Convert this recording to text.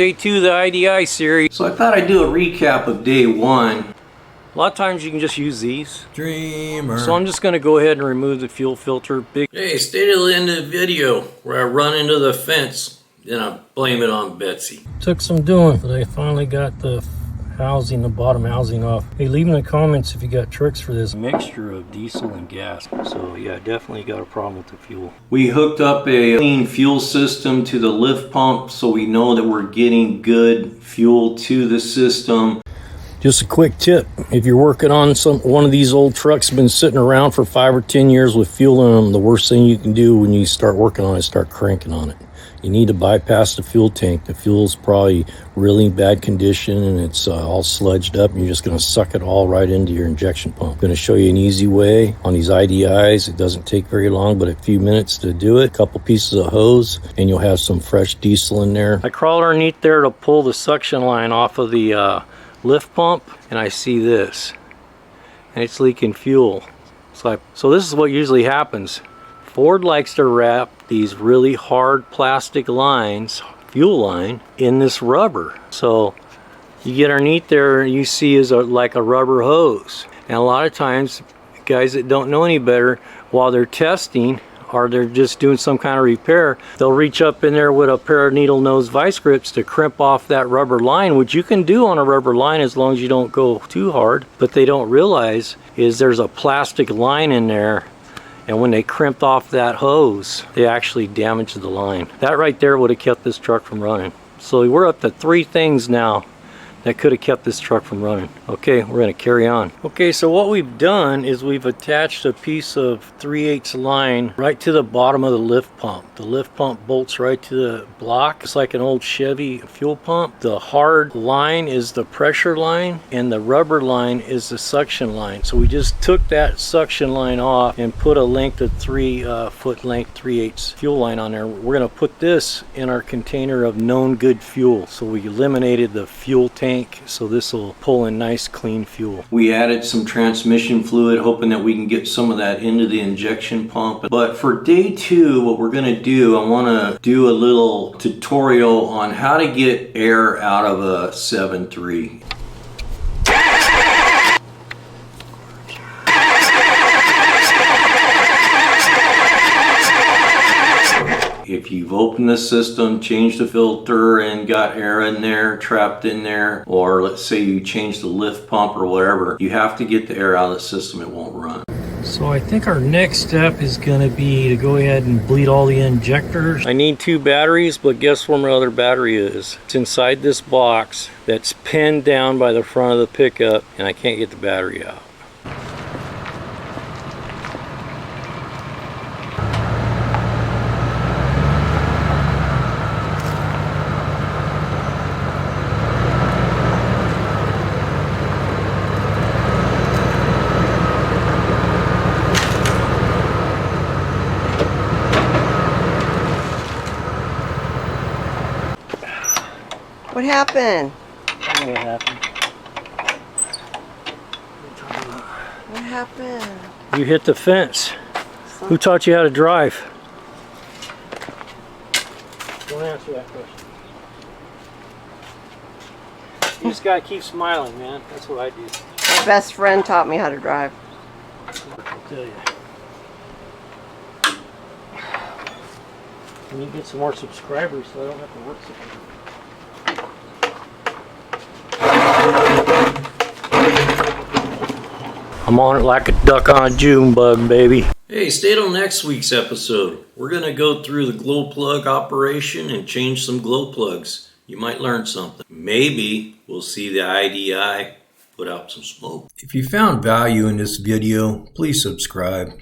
day 2 of the IDI series. So I thought I'd do a recap of day 1. A lot of times you can just use these. Dreamer. So I'm just going to go ahead and remove the fuel filter. Hey, stay to the end of the video where I run into the fence, then I blame it on Betsy. Took some doing, but I finally got the housing, the bottom housing off. Hey, leave in the comments if you got tricks for this mixture of diesel and gas. So yeah, definitely got a problem with the fuel. We hooked up a clean fuel system to the lift pump so we know that we're getting good fuel to the system. Just a quick tip, if you're working on one of these old trucks been sitting around for 5 or 10 years with fuel in them, the worst thing you can do when you start working on it is start cranking on it. You need to bypass the fuel tank. The fuel's probably really bad condition and it's all sludged up, and you're just going to suck it all right into your injection pump. I'm going to show you an easy way on these IDIs. It doesn't take very long, but a few minutes to do it. A couple pieces of hose and you'll have some fresh diesel in there. I crawled underneath there to pull the suction line off of the lift pump, and I see this, and it's leaking fuel. So this is what usually happens. Ford likes to wrap these really hard plastic lines, fuel line, in this rubber. So you get underneath there and you see is like a rubber hose. And a lot of times, guys that don't know any better, while they're testing or they're just doing some kind of repair, they'll reach up in there with a pair of needle nose vice grips to crimp off that rubber line, which you can do on a rubber line as long as you don't go too hard. But they don't realize is there's a plastic line in there, and when they crimped off that hose, they actually damaged the line. That right there would have kept this truck from running. So we're up to 3 things now that could have kept this truck from running. Okay, we're going to carry on. Okay, so what we've done is we've attached a piece of 3/8 line right to the bottom of the lift pump. The lift pump bolts right to the block. It's like an old Chevy fuel pump. The hard line is the pressure line and the rubber line is the suction line. So we just took that suction line off and put a length of 3-foot length 3/8 fuel line on there. We're going to put this in our container of known good fuel. So we eliminated the fuel tank, so this will pull in nice clean fuel. We added some transmission fluid, hoping that we can get some of that into the injection pump. But for day 2, what we're going to do, I want to do a little tutorial on how to get air out of a 7.3. If you've opened the system, changed the filter and got air in there, trapped in there, or let's say you changed the lift pump or whatever, you have to get the air out of the system, it won't run. So I think our next step is going to be to go ahead and bleed all the injectors. I need 2 batteries, but guess where my other battery is? It's inside this box that's pinned down by the front of the pickup, and I can't get the battery out. What happened? I don't know what happened. What happened? You hit the fence. Who taught you how to drive? Don't answer that question. You just gotta keep smiling, man. That's what I do. My best friend taught me how to drive. I'll tell you. I need to get some more subscribers so I don't have to work so hard. I'm on it like a duck on a June bug, baby. Hey, stay till next week's episode. We're going to go through the glow plug operation and change some glow plugs. You might learn something. Maybe we'll see the IDI put out some smoke. If you found value in this video, please subscribe.